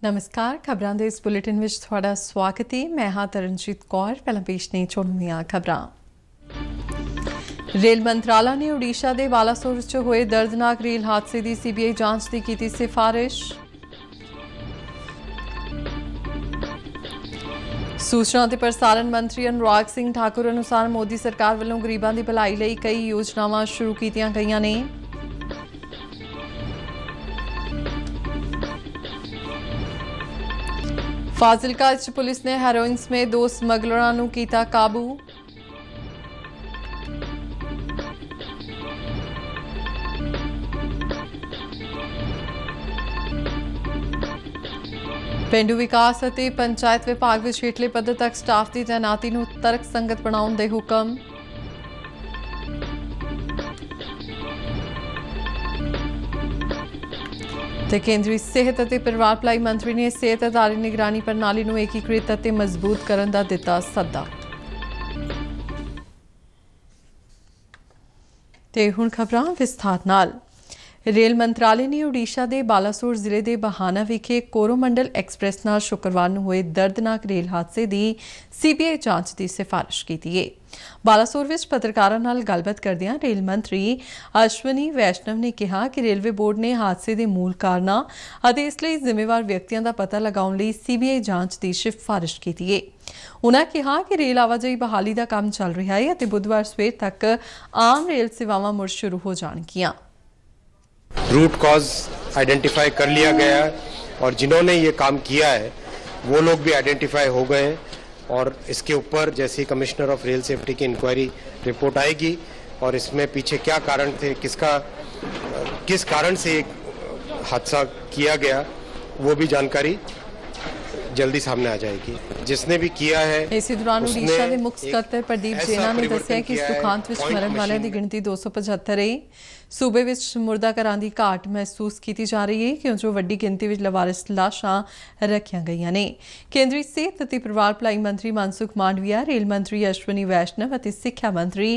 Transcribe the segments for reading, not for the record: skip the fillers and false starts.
नमस्कार खबरां दे इस बुलेटिन विच तुहाडा स्वागत है। मैं हां तरनजीत कौर। पहला पेश ने चुनियां खबरां। रेल मंत्रालय ने ओडिशा के बालासोर च होए दर्दनाक रेल हादसे की सीबीआई जांच की कीती सिफारिश। सूचना ते प्रसारण मंत्री अनुराग सिंह ठाकुर अनुसार मोदी सरकार वालों गरीबां दी भलाई लई कई योजनावां शुरू कीतियां गईयां ने। फाजिलका पुलिस ने हेरोइन में 2 स्मगलरां नूं कीता काबू। पेंडू विकास ਅਤੇ पंचायत विभाग विच हेठले पद्धर तक स्टाफ की तैनाती नूं तरकसंगत बनाउण दे हुकम। केंद्रीय सेहत और परिवार भलाई मंत्री ने सेहत आधारित निगरानी प्रणाली नूं एकीकृत और मजबूत करने का दिता सद्दा। ते हुण खबरां विस्तार नाल। रेल मंत्रालय ने ओडिशा के बालासोर जिले के बहाना विखे कोरोमंडल एक्सप्रैस नाल शुक्रवार नूं होए दर्दनाक रेल हादसे की सीबीआई जांच की सिफारिश की है। बालासोर विच पत्रकारां नाल गलबात करदियां रेल मंत्री अश्वनी वैष्णव ने कहा कि रेलवे बोर्ड ने हादसे के मूल कारणों और इसलिए जिम्मेवार व्यक्तियों का पता लगाउण लई सीबीआई जांच की सिफारिश की है। उन्होंने कहा कि रेल आवाजाही बहाली का काम चल रहा है और बुधवार सवेर तक आम रेल सेवावां मुड़ शुरू हो जाणगियां। रूट कॉज आइडेंटिफाई कर लिया गया है और जिन्होंने ये काम किया है वो लोग भी आइडेंटिफाई हो गए हैं और इसके ऊपर जैसे कमिश्नर ऑफ रेल सेफ्टी की इंक्वायरी रिपोर्ट आएगी और इसमें पीछे क्या कारण थे, किस कारण से हादसा किया गया, वो भी जानकारी जल्दी सामने आ जाएगी। जिसने भी किया है इसी दौरान ओडिशा के मुख्य सकत्तर प्रदीप जेना ने दस्सिया कि इस दुखांत विच मरण वालों की गिनती 275 है। सूबे विच मुर्दा घरां दी घाट महसूस की जा रही है क्योंकि वड्डी गिनती विच लवारिस लाशां रखियां गईयां ने। केंद्रीय सेहत और परिवार भलाई मंत्री मनसुख मांडविया, रेल मंत्री अश्वनी वैष्णव और सिक्ख्या मंत्री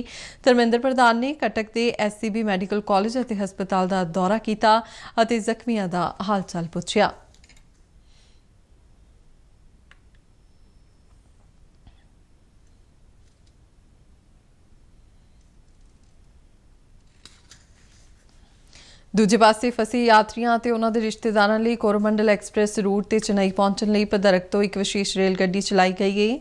धर्मेंद्र प्रधान ने कटक के एससीबी मैडिकल कॉलेज और हस्पताल का दौरा किया और जख्मियों का हाल चाल पुछया। दूजे पासे फसे यात्रियों और उन्होंने रिश्तेदारों लिए कोरोमंडल एक्सप्रैस रूट से चेन्नई पहुंचने लिए पदरक तो एक विशेष रेलगड्डी चलाई गई है।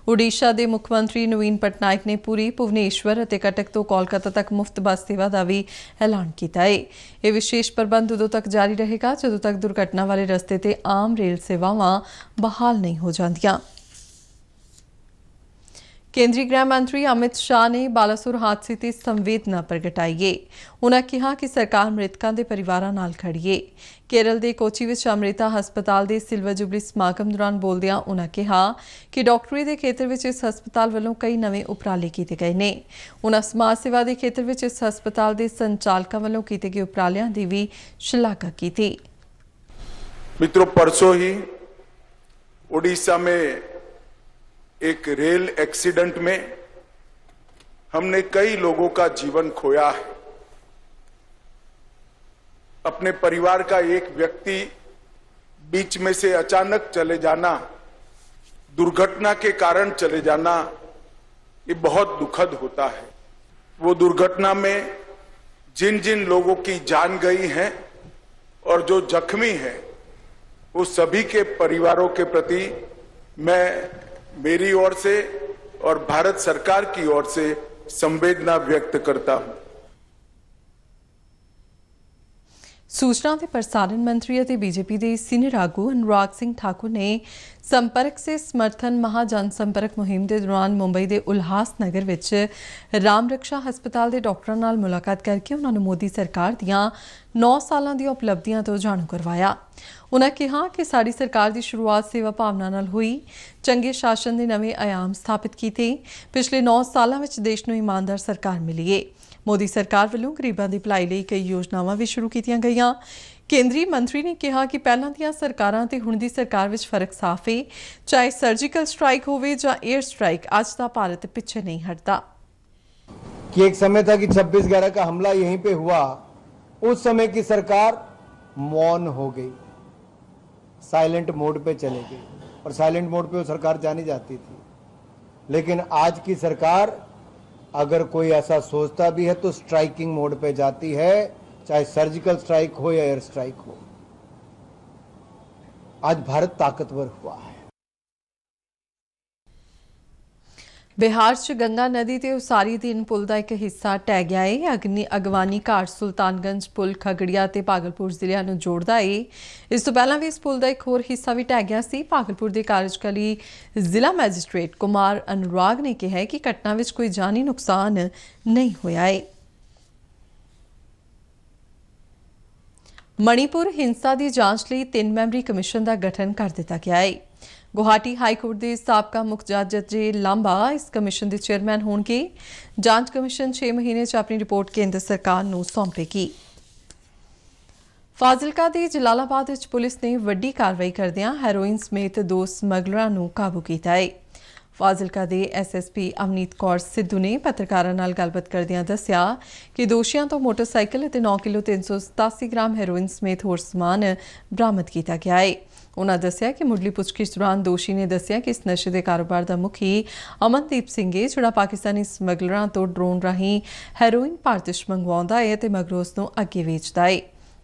ओडिशा के मुख्यमंत्री नवीन पटनायक ने पुरी, भुवनेश्वर और कटक तो कोलकाता तक मुफ्त बस सेवा का भी ऐलान किया है। यह विशेष प्रबंध उदों तक जारी रहेगा जदों तक दुर्घटना वाले रस्ते से आम रेल सेवावां बहाल नहीं हो जांदियां। केंद्रीय गृह मंत्री अमित शाह ने बालासोर हादसे से संवेदना प्रगटाई है। उन्होंने कहा कि सरकार मृतकों के परिवारों नाल खड़ी है। केरल के कोची विच अमृता हस्पताल के सिल्वर जुबली समागम दौरान बोलदियां उन्होंने कहा कि डॉक्टरी के खेत्र में इस हस्पताल वालों कई नवे उपराले किए गए हैं। उन्होंने समाज सेवा के खेत्र में इस हस्पताल के संचालकों वालों किए गए उपरालियां की भी शलाघा की थी। मित्रों, परसों ही ओडिशा में एक रेल एक्सीडेंट में हमने कई लोगों का जीवन खोया है। अपने परिवार का एक व्यक्ति बीच में से अचानक चले जाना, दुर्घटना के कारण चले जाना, ये बहुत दुखद होता है। वो दुर्घटना में जिन जिन लोगों की जान गई है और जो जख्मी हैं, वो सभी के परिवारों के प्रति मैं मेरी ओर से और भारत सरकार की ओर से संवेदना व्यक्त करता हूं। सूचना और प्रसारण मंत्री और बीजेपी के सीनियर आगू अनुराग सिंह ठाकुर ने संपर्क से समर्थन महा जनसंपर्क मुहिम के दौरान मुंबई के उल्हासनगर विच राम रक्षा हस्पताल के डॉक्टरों नाल मुलाकात करके उन्होंने मोदी सरकार दियां 9 सालों दी उपलब्धियां तो जाणू करवाया। उन्होंने कहा कि साड़ी सरकार की शुरुआत सेवा भावना नाल हुई, चंगे शासन के नवे आयाम स्थापित किए। पिछले 9 सालों में देश नूं ईमानदार सरकार मिली है। मोदी सरकार वालों गरीबों की भलाई लई कई योजनावां भी शुरू कीतियां गईयां। केंद्रीय मंत्री ने कहा कि पहलां दीयां सरकारां ते हुण दी सरकार विच फर्क साफ है। चाहे सर्जिकल स्ट्राइक होवे जां एयर स्ट्राइक, अज दा भारत पिछे नहीं हटता। कि एक समय था कि 26/11 का हमला यहीं पे हुआ, उस समय की सरकार मौन हो गई। साइलेंट मोड पे चले गई, और साइलेंट मोड पे वो सरकार जानी जाती थी। लेकिन आज की सरकार अगर कोई ऐसा सोचता भी है तो स्ट्राइकिंग मोड पे जाती है, चाहे सर्जिकल स्ट्राइक हो या एयर स्ट्राइक हो। आज भारत ताकतवर हुआ है। बिहार च गंगा नदी ते उसारी अधीन पुल का एक हिस्सा ढह गया है। अगवानी घाट सुल्तानगंज पुल खगड़िया ते भागलपुर जिलिਆਂ ਨੂੰ जोड़दा है। इस तो पहला भी इस पुल का एक होर हिस्सा भी ढह गया सी। भागलपुर के कार्यकारी जिला मैजिस्ट्रेट कुमार अनुराग ने कहा कि घटना में कोई जानी नुकसान नहीं होया है। मणिपुर हिंसा की जांच लई 3 मैंबरी कमिशन का गठन कर दिता गया है। गुवाहाटी हाईकोर्ट के साबका मुख जज अजय लांबा इस कमिशन के चेयरमैन होंगे। जांच कमिशन 6 महीने च अपनी रिपोर्ट केंद्र सरकार को सौंपेगी। फाजिलका के जलालाबाद विच पुलिस ने वड्डी कार्रवाई करदियां हैरोइन समेत 2 समगलरां नूं काबू कीता है। फाजिलका के SSP अवनीत कौर सिद्धू ने पत्रकारां नाल गलबात करदियां दस्सिया कि दोषियों तो मोटरसाइकिल और 9 किलो 387 ग्राम हैरोइन समेत होर समान बरामद किया गया है। उन्होंने दस्सिया कि मुढ़ली पुछगिछ दौरान दोषी ने दस्सिया कि इस नशे के कारोबार का मुखी अमनदीप सिंह है, जिहड़ा पाकिस्तानी समगलरां तो ड्रोन राहीं हैरोइन भारत च मंगवाउंदा है ते मगरों उसनूं अगे वेचदा है।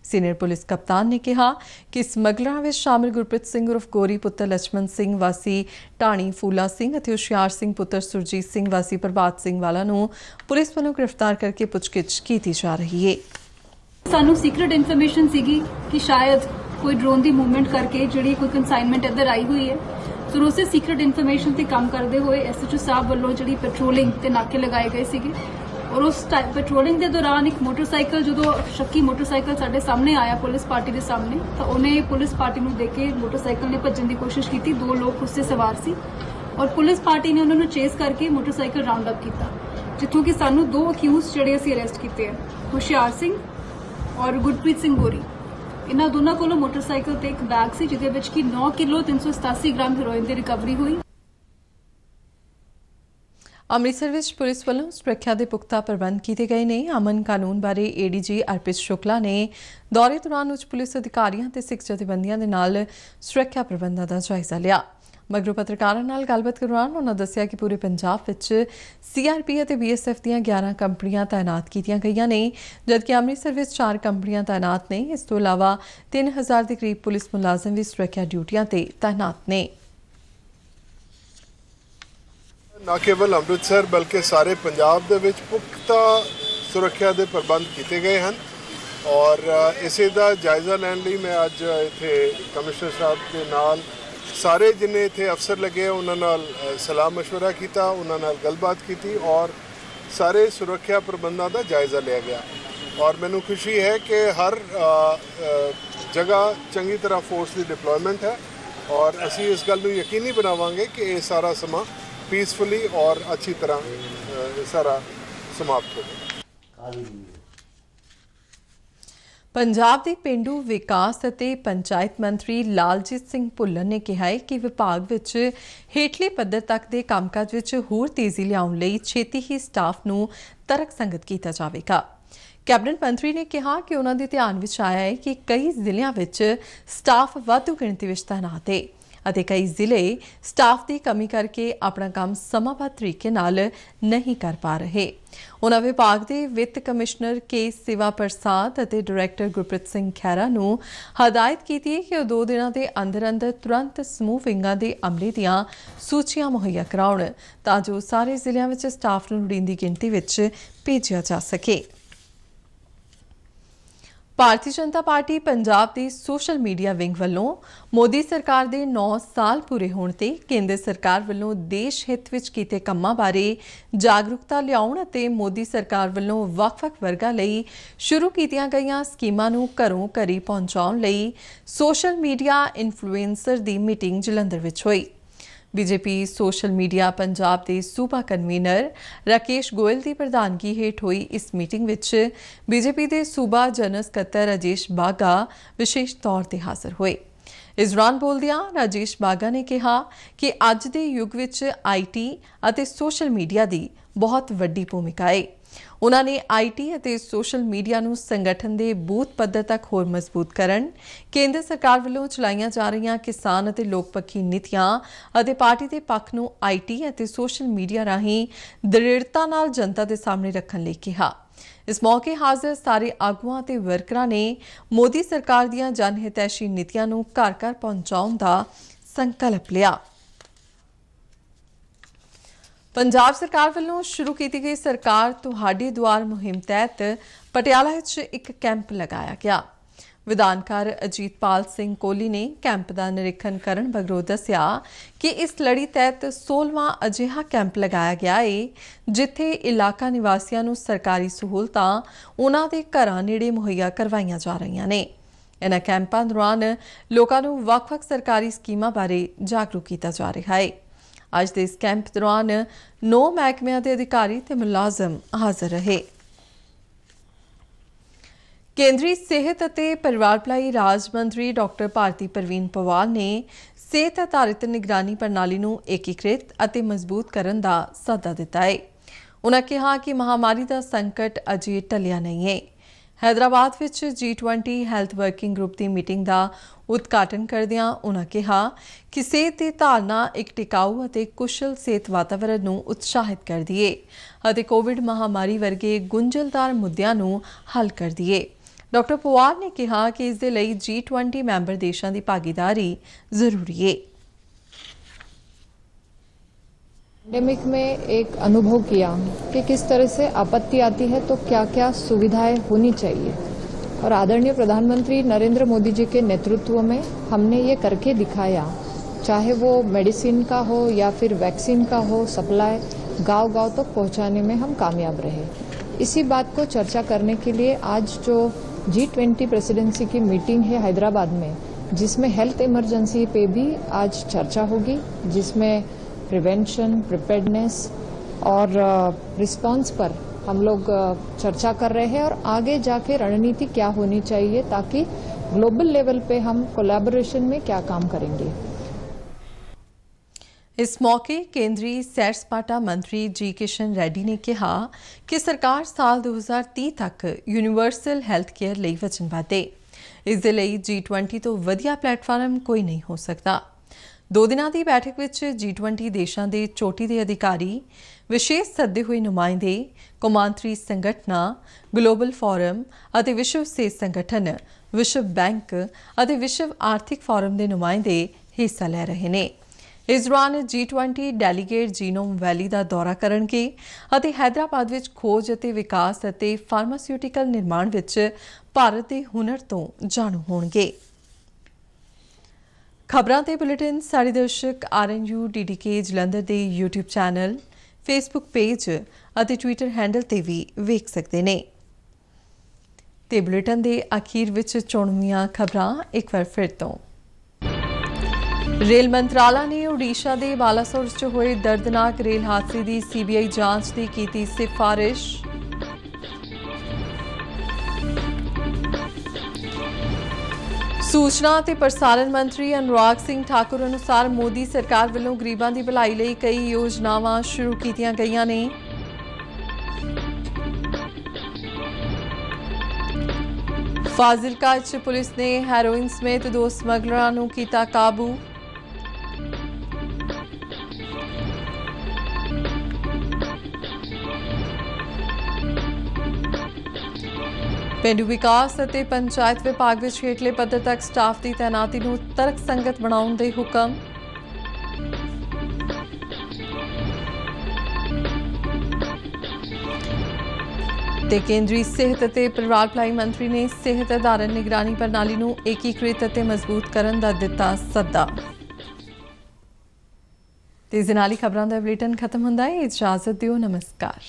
सीनियर पुलिस कप्तान ने कहा कि समगलरां विच शामिल गुरप्रीत सिंह उर्फ गोरी पुत्र लक्ष्मण सिंह वासी ढाणी फूला सिंह और हुशियार सिंह पुत्र सुरजीत सिंह वासी प्रभात सिंह वाला नूं पुलिस वालों गिरफ्तार करके पुछगिछ की जा रही है। सानू सीक्रेट इन्फॉर्मेशन सीगी कि शायद कोई ड्रोन की मूवमेंट करके जी कोई कंसाइनमेंट इधर आई हुई है। फिर उसे सीक्रेट इन्फॉर्मेशन से काम करते हुए SHO साहब वालों जी पेट्रोलिंग के नाके लगाए गए थे और उस पेट्रोलिंग के दौरान एक मोटरसाइकिल जो शक्की मोटरसाइकिल साढ़े सामने आया पुलिस पार्टी के सामने, तो उन्हें पुलिस पार्टी को देख के मोटरसाइकिल ने भजन की कोशिश की। 2 लोग उससे सवार सी और पुलिस पार्टी ने उन्होंने चेस करके मोटरसाइकिल राउंड अप किया, जिथों कि सानू 2 अक्यूज जड़े असी अरेस्ट किए हैं, हुशियार सिंह और गुरप्रीत सिंह गोरी। इन्होंने दोनों को मोटरसाइकिल ते एक बैग सी जिहदे विच कि 9 किलो 387 ग्राम हेरोइन की रिकवरी हुई। अमृतसर विच पुलिस वालों सुरक्षा के पुख्ता प्रबंध किए गए हैं। अमन कानून बारे ADG अर्पित शुक्ला ने दौरे दौरान उच्च पुलिस अधिकारियों ते सिख जथेबंदियों के नाल सुरक्षा प्रबंधों का जायजा लिया। मगरों पत्रकारों नाल गलबात दौरान उन्होंने दस्सिया कि पूरे पंजाब विच CRP और BSF दीयां 11 कंपनियां तैनात कीतियां गईयां ने, जबकि अमृतसर विच 4 कंपनियां तैनात ने। इस तो इलावा 3000 के करीब पुलिस मुलाजम भी सुरक्षा ड्यूटियां ते तैनात ने। ना केवल अमृतसर बल्कि सारे पंजाब दे विच पुख्ता सुरक्षा के प्रबंध किए गए हैं और इसे दा जायजा लैण लई मैं अज इत्थे कमिश्नर साहब के नाल सारे जिन्ने इत्थे अफसर लगे उन्होंने सलाह मशवरा किया, उन्होंने गलबात की और सारे सुरक्षा प्रबंधों का जायजा लिया गया। और मैनू खुशी है कि हर जगह चंगी तरह फोर्स की डिप्लॉयमेंट है और असी इस गल नूं यकीनी बनावांगे कि ये सारा समा पीसफुली और अच्छी तरह सारा समाप्त हो। पंजाब के पेंडू विकास और पंचायत मंत्री लालजीत सिंह भुल्लर ने कहा है कि विभाग विच हेठले पद्धर तक के कामकाज विच होर तेजी लियाउण लई छेती ही स्टाफ नूं तरकसंगत किया जाएगा। कैबिनेट मंत्री ने कहा कि उन्हां दे ध्यान विच आया है कि कई जिलिਆਂ विच स्टाफ वाधू गिणती विच तैनात है ਅਤੇ कई जिले स्टाफ की कमी करके अपना काम समाबद्ध तरीके नाल नहीं कर पा रहे। उन्होंने विभाग के वित्त कमिश्नर के सिवा प्रसाद और डायरैक्टर गुरप्रीत सिंह खैरा नूं हदायत की है कि 2 दिनों के अंदर अंदर तुरंत समूह विंगां के अमले दीयां सूचियां मुहैया कराउण तां जो सारे जिलिਆਂ विच स्टाफ नूं लोड़ींदी गिणती विच भेजिया जा सके। भारतीय जनता पार्टी पंजाब की सोशल मीडिया विंग वालों मोदी सरकार के 9 साल पूरे होने ते केंद्र सरकार वालों देश हित विच कीते कामां बारे जागरूकता लियाउण ते मोदी सरकार वालों वख-वख वर्गां लई शुरू कीतियां गईयां स्कीमां नूं घरों घरी पहुंचाउण लई सोशल मीडिया इन्फ्लुएंसर दी मीटिंग जलंधर विच होई। बीजेपी सोशल मीडिया पंजाब के सूबा कन्वीनर राकेश गोयल की प्रधानगी हेठ हुई इस मीटिंग विच बीजेपी के सूबा जनरल सकत्तर राजेश बाघा विशेष तौर पर हाजिर हुए। इस दौरान बोलदियां राजेश बाघा ने कहा कि अज के युग विच IT और सोशल मीडिया की बहुत वड्डी भूमिका है। ਉਹਨਾਂ ਨੇ IT ਅਤੇ ਸੋਸ਼ਲ ਮੀਡੀਆ ਨੂੰ ਸੰਗਠਨ ਦੇ ਬੂਥ ਪੱਧਰ ਤੱਕ ਹੋਰ ਮਜ਼ਬੂਤ ਕਰਨ, ਕੇਂਦਰ ਸਰਕਾਰ ਵੱਲੋਂ ਚਲਾਈਆਂ ਜਾ ਰਹੀਆਂ ਕਿਸਾਨ ਅਤੇ ਲੋਕਪੱਖੀ ਨੀਤੀਆਂ ਅਤੇ ਪਾਰਟੀ ਦੇ ਪੱਖ ਨੂੰ IT ਅਤੇ ਸੋਸ਼ਲ ਮੀਡੀਆ ਰਾਹੀਂ ਦ੍ਰਿੜਤਾ ਨਾਲ ਜਨਤਾ ਦੇ ਸਾਹਮਣੇ ਰੱਖਣ ਲਈ ਕਿਹਾ। इस मौके हाजिर सारे आगुआं ते वर्करां ने मोदी सरकार दीआं जनहितैषी नीतियां नूं घर-घर पहुंचाउण दा संकल्प लिया। पंजाब सरकार वालों शुरू की गई सरकार तुहाडे द्वार मुहिम तहत पटियाला विच एक कैंप लगाया गया। विधानकार अजीतपाल सिंह कोहली ने कैंप का निरीखण करन मगरों दस्सिया कि इस लड़ी तहत 16वां अजिहा कैंप लगाया गया है जिथे इलाका निवासियों नूं सरकारी सहूलतां उन्हां दे घरां नेड़े मुहैया करवाईयां जा रहीआं ने। इन्हां कैंपां दौरान लोकां नूं वख-वख सरकारी स्कीमां बारे जागरूक किया जा रहा है। अज दे इस कैंप दौरान 9 महकमिਆਂ ਦੇ अधिकारी ते मुलाजम हाजिर रहे। केंद्रीय सेहत ਅਤੇ परिवार भलाई राज मंत्री डॉक्टर भारती परवीन पवार ने सेहत आधारित निगरानी प्रणाली ਨੂੰ एकीकृत ਅਤੇ मजबूत ਕਰਨ ਦਾ ਸੱਦਾ ਦਿੱਤਾ ਹੈ। उन्होंने कहा कि महामारी का संकट अजे टलिया नहीं है। हैदराबाद विच G20 हैल्थ वर्किंग ग्रुप की मीटिंग का उद्घाटन करदिआं उन्होंने कहा कि सेहत की धारना एक टिकाऊ और कुशल सेहत वातावरण ਨੂੰ उत्साहित करदी है ਅਤੇ कोविड महामारी वर्गे गुंझलदार मुद्दਿਆਂ ਨੂੰ हल करदी है। डॉक्टर पवार ने कहा कि इस दे लई G20 मैंबर देशों की भागीदारी जरूरी है। पैंडेमिक में एक अनुभव किया कि किस तरह से आपत्ति आती है तो क्या क्या सुविधाएं होनी चाहिए, और आदरणीय प्रधानमंत्री नरेंद्र मोदी जी के नेतृत्व में हमने ये करके दिखाया। चाहे वो मेडिसिन का हो या फिर वैक्सीन का हो, सप्लाई गांव-गांव तक पहुंचाने में हम कामयाब रहे। इसी बात को चर्चा करने के लिए आज जो G20 प्रेसिडेंसी की मीटिंग है हैदराबाद में, जिसमें हेल्थ इमरजेंसी पे भी आज चर्चा होगी, जिसमें प्रिवेंशन, प्रिपेयर्डनेस और रिस्पांस पर हम लोग चर्चा कर रहे हैं और आगे जाके रणनीति क्या होनी चाहिए ताकि ग्लोबल लेवल पे हम कोलैबोरेशन में क्या काम करेंगे। इस मौके केंद्रीय सैर सपाटा मंत्री जी किशन रेड्डी ने कहा कि सरकार साल 2030 तक यूनीवर्सल हैल्थ केयर ਲਈ ਵਚਨਬੱਧ ਹੈ। ਇਸ ਦੇ ਲਈ G20 ਤੋਂ ਵਧੀਆ ਪਲੇਟਫਾਰਮ ਕੋਈ ਨਹੀਂ ਹੋ ਸਕਦਾ। 2 ਦਿਨਾਂ ਦੀ ਬੈਠਕ ਵਿੱਚ G20 ਦੇਸ਼ਾਂ ਦੇ ਚੋਟੀ ਦੇ ਅਧਿਕਾਰੀ, ਵਿਸ਼ੇਸ਼ ਸੱਦੇ ਹੋਏ ਨੁਮਾਇੰਦੇ, ਕੌਮਾਂਤਰੀ ਸੰਗਠਨਾਂ, ਗਲੋਬਲ ਫੋਰਮ ਅਤੇ ਵਿਸ਼ਵ ਸਿਹਤ ਸੰਗਠਨ, ਵਿਸ਼ਵ ਬੈਂਕ ਅਤੇ ਵਿਸ਼ਵ ਆਰਥਿਕ ਫੋਰਮ ਦੇ ਨੁਮਾਇੰਦੇ ਹਿੱਸਾ ਲੈ ਰਹੇ ਨੇ। इस दौरान G20 डेलीगेट जीनोम वैली का दौरा करनगे ਅਤੇ हैदराबाद विच खोज ਅਤੇ विकास ਅਤੇ फार्मास्यूटिकल निर्माण विच भारत के हुनर तो जाणू होणगे। खबरां ते बुलेटिन सारे दर्शक RNU DDK जलंधर के YouTube चैनल, फेसबुक पेज ਅਤੇ ट्विटर हैंडल ते भी वेख सकते ने। ते बुलेटिन के अखीर विच चुणवीआं खबरां एक बार फिर तो। रेल मंत्राला ने ओडिशा के बालासोर च होए दर्दनाक रेल हादसे की CBI जांच की कीती सिफारिश। सूचना ते प्रसारण मंत्री अनुराग सिंह ठाकुर अनुसार मोदी सरकार वालों गरीबां की भलाई लई कई योजनावां शुरू कीतियां गईयां ने। फाजिलका च पुलिस ने हैरोइन समेत 2 समगलरां नूं कीता काबू। पेंडू विकास ਅਤੇ पंचायत विभाग ਵਿੱਚ ਹੇਠਲੇ ਪੱਧਰ तक स्टाफ की तैनाती ਨੂੰ ਤਰਕਸੰਗਤ ਬਣਾਉਣ ਦੇ ਹੁਕਮ। ਤੇ ਕੇਂਦਰੀ ਸਿਹਤ ਅਤੇ ਪਰਿਵਾਰ ਭਲਾਈ ਮੰਤਰੀ ਨੇ ਸਿਹਤ ਆਧਾਰਿਤ ਨਿਗਰਾਨੀ ਪ੍ਰਣਾਲੀ ਨੂੰ ਏਕੀਕ੍ਰਿਤ ਅਤੇ ਮਜ਼ਬੂਤ ਕਰਨ ਦਾ ਦਿੱਤਾ ਸੱਦਾ। ਤੇ ਇਸ ਨਾਲ ਹੀ ਖਬਰਾਂ ਦਾ ਬੁਲੇਟਿਨ ਖਤਮ ਹੁੰਦਾ ਹੈ। ਇਜਾਜ਼ਤ ਦਿਓ, ਨਮਸਕਾਰ।